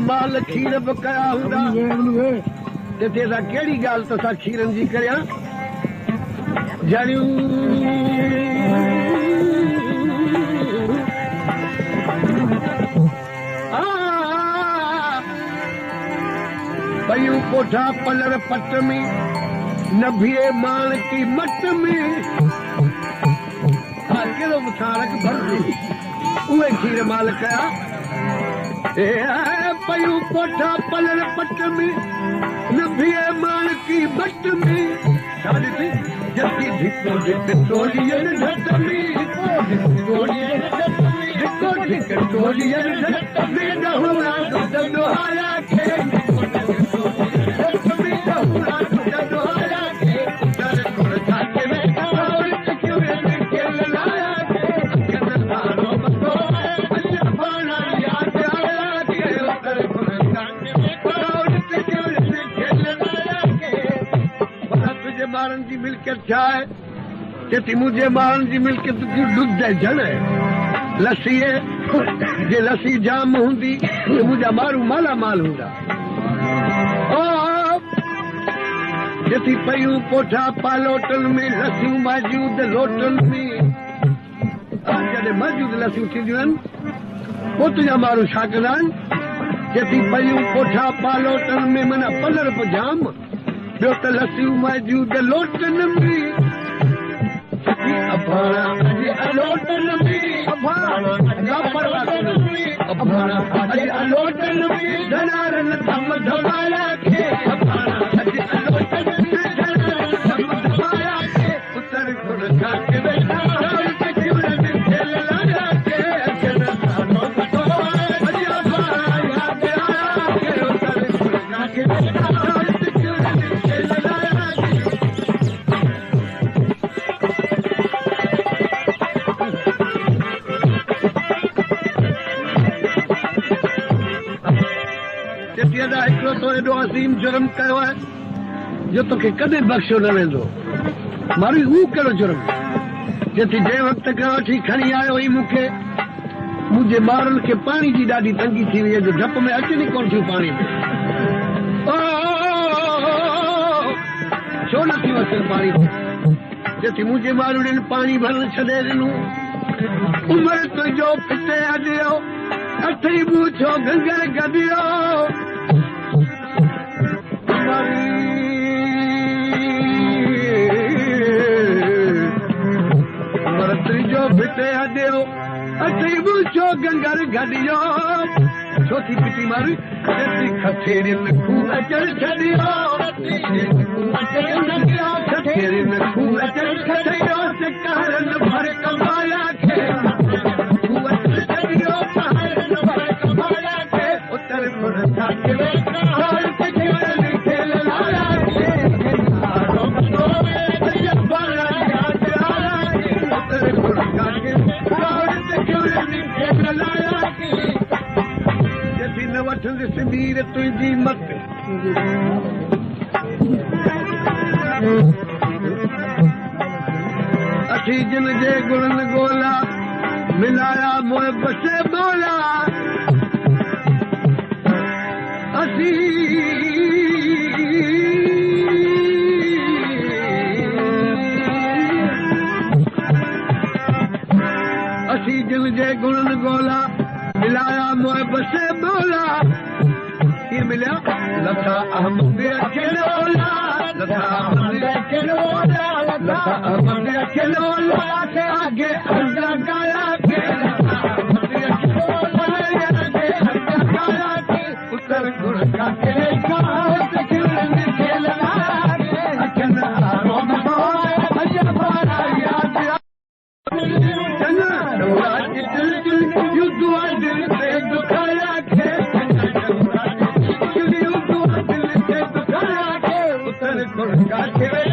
माल खीर पकाया हूंदा तेरा केड़ी गाल तसा खीरन जी करया जणियूं पयूं कोठा पलर पट में नभिए मान की मट में केड़ो मुसारक भर उहे खीर माल कया पयूं कोठा पलर पट में नभिए मान की मट में जल्दी धिको धिक टोलियन ढट में धिको धिक टोलियन ढट में डहुरा दोहारा खे जी मिल्कियत छा आहे चेती मुंहिंजे ॿारनि जी मिल्कियत ॾुध जण लस्सी जे लस्सी जाम हूंदी त मुंहिंजा माण्हू माला माल हूंदा चेती पयूं कोठा पालोटनि में लस्सियूं मौजूद लोटनि में जॾहिं मौजूद लस्सियूं थींदियूं आहिनि पोइ तुंहिंजा माण्हू छा कंदा आहिनि चेती पयूं कोठा पालोटनि में माना पलर बि जाम ॿियो त लस्सियूं मौजूद लोटनि में हिकिड़ो तो एॾो अज़ीम जुर्म कयो आहे जो तोखे कॾहिं बख़्शियो न वेंदो माण्हू हू कहिड़ो जुर्म जेती जंहिं वक़्त खां वठी खणी आयो हुई मूंखे मुंहिंजे ॿारनि खे पाणी जी ॾाढी तंगी थी वई आहे जो डप में अचनि ई कोन थियूं पाणी में छो नथियूं अचनि पाणी में जेती मुंहिंजे ॿारनि पाणी भरण छॾे ॾिनो उमिरि तुंहिंजो फिटे अॼियो अथई पूछो गंगर गदियो जो भिटे अॾियो अथई पूछो गंगर गदियो छो थी पिटी मारी खथेरी में खूह अचल छॾियो खथेरी में खूह अचल छॾियो कारन भर कमाया खे सिंधीर तुंहिंजी मत असी जिन जे गुणनि ॻोल्हा मिलाया मोए बसे ॿोला असी जिन जे गुणनि ॻोल्हा मिलाया मोए बसे ॿोला मिलिया लता अहमद अकेलोला लता अहमद अकेलोला लता अहमद अकेलोला के आगे अल्लाह गाया के काथे